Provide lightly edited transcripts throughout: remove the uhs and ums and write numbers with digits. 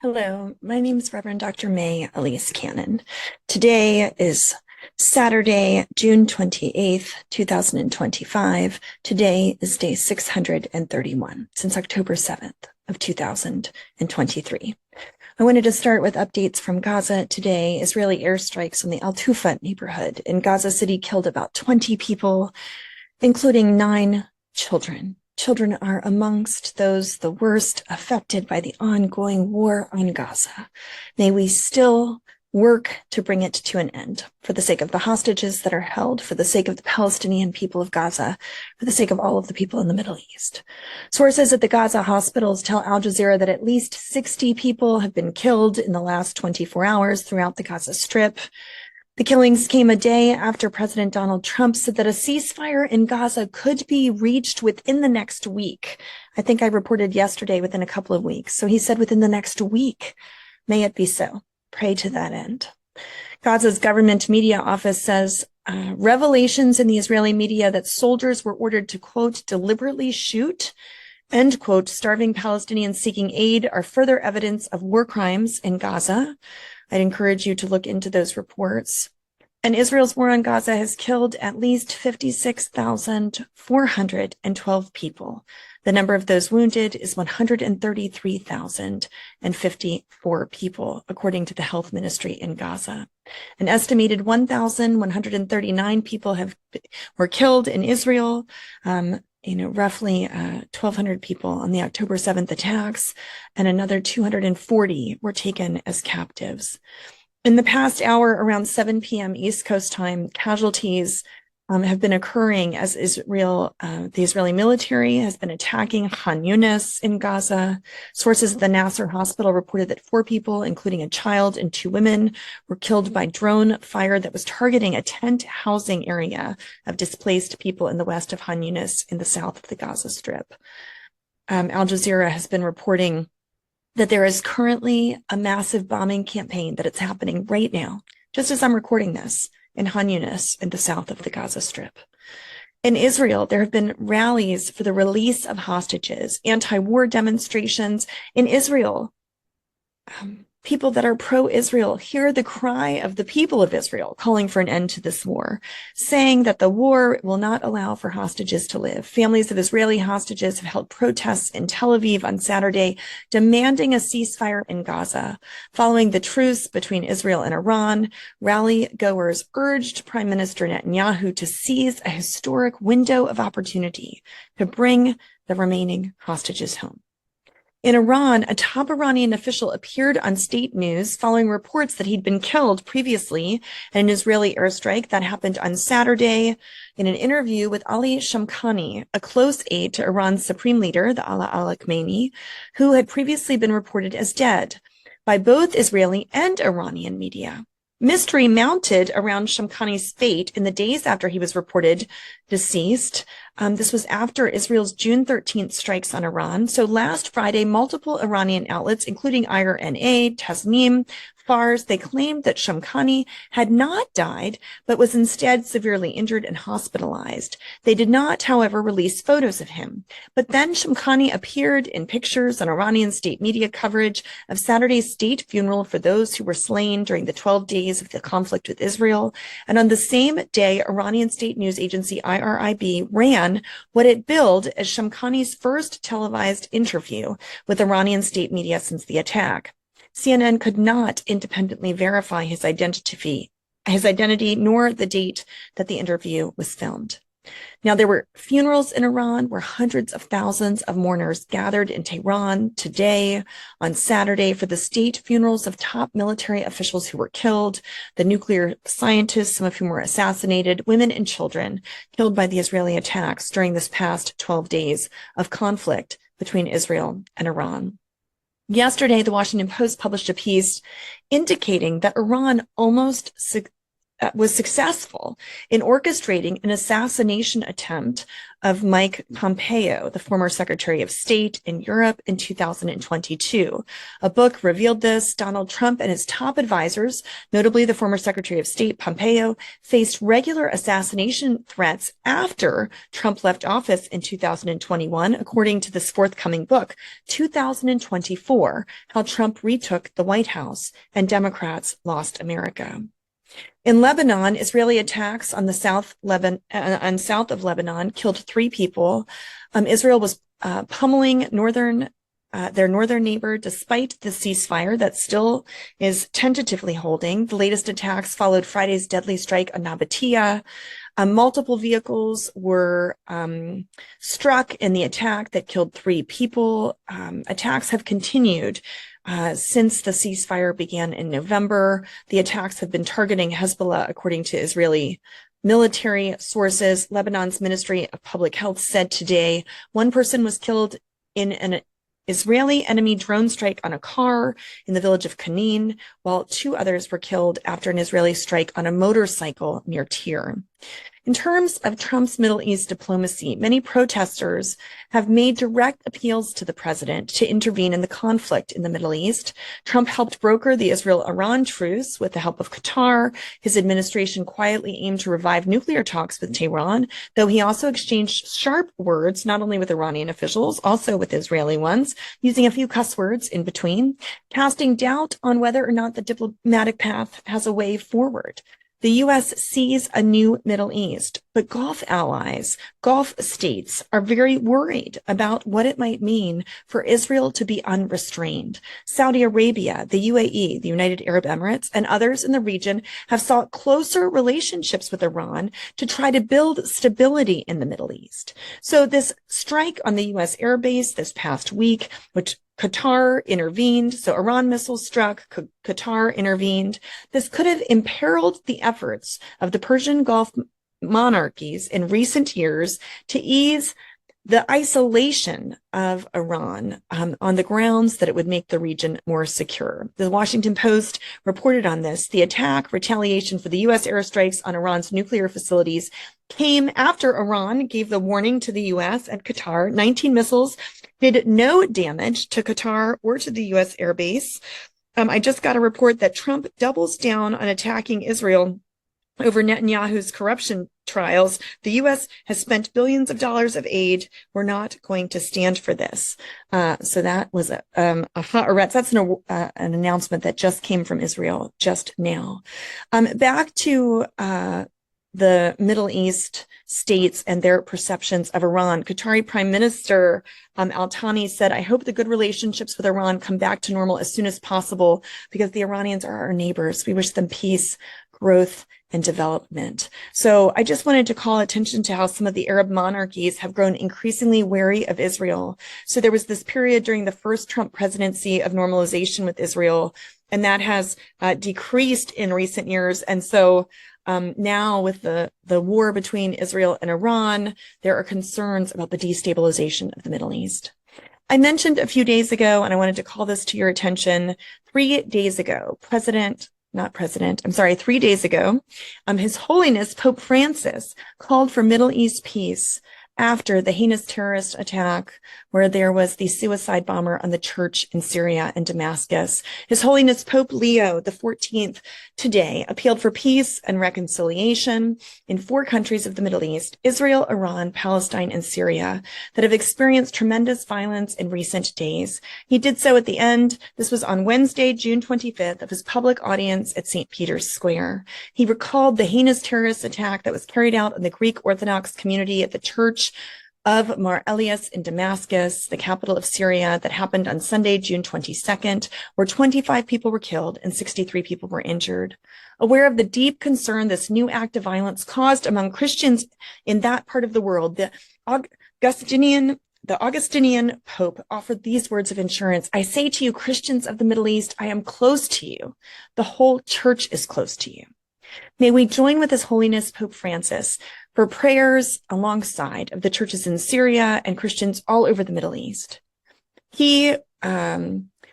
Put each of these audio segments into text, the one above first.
Hello, my name is Reverend Dr. May Elise Cannon. Today is Saturday, June 28th, 2025. Today is day 631 since October 7th of 2023. I wanted to start with updates from Gaza today. Israeli airstrikes on the Al Tufat neighborhood in Gaza City killed about 20 people, including 9 children. Children are amongst those the worst affected by the ongoing war on Gaza. May we still work to bring it to an end for the sake of the hostages that are held, for the sake of the Palestinian people of Gaza, for the sake of all of the people in the Middle East. Sources at the Gaza hospitals tell Al Jazeera that at least 60 people have been killed in the last 24 hours throughout the Gaza Strip. The killings came a day after President Donald Trump said that a ceasefire in Gaza could be reached within the next week. I think I reported yesterday within a couple of weeks. So he said within the next week. May it be so. Pray to that end. Gaza's government media office says revelations in the Israeli media that soldiers were ordered to, quote, deliberately shoot, end quote, starving Palestinians seeking aid are further evidence of war crimes in Gaza. I'd encourage you to look into those reports. And Israel's war on Gaza has killed at least 56,412 people. The number of those wounded is 133,054 people, according to the health ministry in Gaza. An estimated 1,139 people were killed in Israel. Roughly 1,200 people on the October 7th attacks, and another 240 were taken as captives. In the past hour, around 7 p.m. East Coast time, casualties have been occurring as the Israeli military has been attacking Khan Yunis in Gaza. Sources at the Nasser hospital reported that 4 people, including a child and 2 women, were killed by drone fire that was targeting a tent housing area of displaced people in the west of Khan Yunis in the south of the Gaza Strip. Al Jazeera has been reporting that there is currently a massive bombing campaign that it's happening right now, just as I'm recording this, in Khan Yunis in the south of the Gaza Strip. In Israel, there have been rallies for the release of hostages, anti-war demonstrations. In Israel, people that are pro-Israel hear the cry of the people of Israel calling for an end to this war, saying that the war will not allow for hostages to live. Families of Israeli hostages have held protests in Tel Aviv on Saturday, demanding a ceasefire in Gaza. Following the truce between Israel and Iran, rally goers urged Prime Minister Netanyahu to seize a historic window of opportunity to bring the remaining hostages home. In Iran, a top Iranian official appeared on state news following reports that he'd been killed previously in an Israeli airstrike that happened on Saturday. In an interview with Ali Shamkhani, a close aide to Iran's supreme leader, the Ayatollah Ali Khamenei, who had previously been reported as dead by both Israeli and Iranian media. Mystery mounted around Shamkhani's fate in the days after he was reported deceased. This was after Israel's June 13th strikes on Iran. So last Friday, multiple Iranian outlets, including IRNA, Tasnim, Fars, they claimed that Shamkhani had not died, but was instead severely injured and hospitalized. They did not, however, release photos of him. But then Shamkhani appeared in pictures on Iranian state media coverage of Saturday's state funeral for those who were slain during the 12 days of the conflict with Israel. And on the same day, Iranian state news agency IRIB ran what it billed as Shamkhani's first televised interview with Iranian state media since the attack. CNN could not independently verify his identity nor the date that the interview was filmed. Now, there were funerals in Iran where hundreds of thousands of mourners gathered in Tehran today on Saturday for the state funerals of top military officials who were killed, the nuclear scientists, some of whom were assassinated, women and children killed by the Israeli attacks during this past 12 days of conflict between Israel and Iran. Yesterday, the Washington Post published a piece indicating that Iran almost was successful in orchestrating an assassination attempt of Mike Pompeo, the former Secretary of State in Europe, in 2022. A book revealed this. Donald Trump and his top advisors, notably the former Secretary of State Pompeo, faced regular assassination threats after Trump left office in 2021, according to this forthcoming book, 2024, How Trump Retook the White House and Democrats Lost America. In Lebanon, Israeli attacks on the south of Lebanon killed 3 people. Israel was pummeling their northern neighbor despite the ceasefire that still is tentatively holding. The latest attacks followed Friday's deadly strike on Nabatea. Multiple vehicles were struck in the attack that killed 3 people. Attacks have continued since the ceasefire began in November. The attacks have been targeting Hezbollah, according to Israeli military sources. Lebanon's Ministry of Public Health said today 1 person was killed in an Israeli enemy drone strike on a car in the village of Kanin, while 2 others were killed after an Israeli strike on a motorcycle near Tyre. In terms of Trump's Middle East diplomacy, many protesters have made direct appeals to the president to intervene in the conflict in the Middle East. Trump helped broker the Israel-Iran truce with the help of Qatar. His administration quietly aimed to revive nuclear talks with Tehran, though he also exchanged sharp words, not only with Iranian officials, also with Israeli ones, using a few cuss words in between, casting doubt on whether or not the diplomatic path has a way forward. The U.S. sees a new Middle East, but Gulf allies, Gulf states are very worried about what it might mean for Israel to be unrestrained. Saudi Arabia, the UAE, the United Arab Emirates, and others in the region have sought closer relationships with Iran to try to build stability in the Middle East. So this strike on the U.S. airbase this past week, which Qatar intervened, so Iran missiles struck, Qatar intervened. This could have imperiled the efforts of the Persian Gulf monarchies in recent years to ease the isolation of Iran on the grounds that it would make the region more secure. The Washington Post reported on this. The attack, retaliation for the U.S. airstrikes on Iran's nuclear facilities came after Iran gave the warning to the U.S. and Qatar. 19 missiles did no damage to Qatar or to the U.S. airbase. I just got a report that Trump doubles down on attacking Israel over Netanyahu's corruption trials. The U.S. has spent billions of dollars of aid. We're not going to stand for this. So that was a hot arrest. That's an announcement that just came from Israel just now. Back to the Middle East states and their perceptions of Iran. Qatari Prime Minister Al-Thani said, I hope the good relationships with Iran come back to normal as soon as possible because the Iranians are our neighbors. We wish them peace, growth, and development. So I just wanted to call attention to how some of the Arab monarchies have grown increasingly wary of Israel. So there was this period during the first Trump presidency of normalization with Israel, and that has decreased in recent years. And so now with the war between Israel and Iran, there are concerns about the destabilization of the Middle East. I mentioned a few days ago, and I wanted to call this to your attention, 3 days ago, 3 days ago, His Holiness Pope Francis called for Middle East peace after the heinous terrorist attack where there was the suicide bomber on the church in Syria and Damascus. His Holiness Pope Leo XIV today appealed for peace and reconciliation in 4 countries of the Middle East, Israel, Iran, Palestine, and Syria, that have experienced tremendous violence in recent days. He did so at the end. This was on Wednesday, June 25th, of his public audience at St. Peter's Square. He recalled the heinous terrorist attack that was carried out on the Greek Orthodox community at the Church of Mar Elias in Damascus, the capital of Syria, that happened on Sunday, June 22nd, where 25 people were killed and 63 people were injured. Aware of the deep concern this new act of violence caused among Christians in that part of the world, the Augustinian Pope offered these words of assurance. I say to you, Christians of the Middle East, I am close to you. The whole church is close to you. May we join with His Holiness Pope Francis for prayers alongside of the churches in Syria and Christians all over the Middle East. He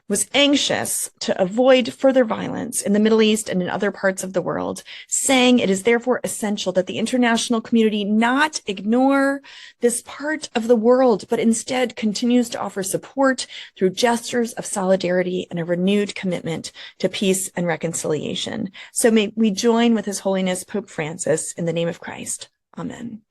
was anxious to avoid further violence in the Middle East and in other parts of the world, saying it is therefore essential that the international community not ignore this part of the world, but instead continues to offer support through gestures of solidarity and a renewed commitment to peace and reconciliation. So may we join with His Holiness Pope Francis in the name of Christ. Amen.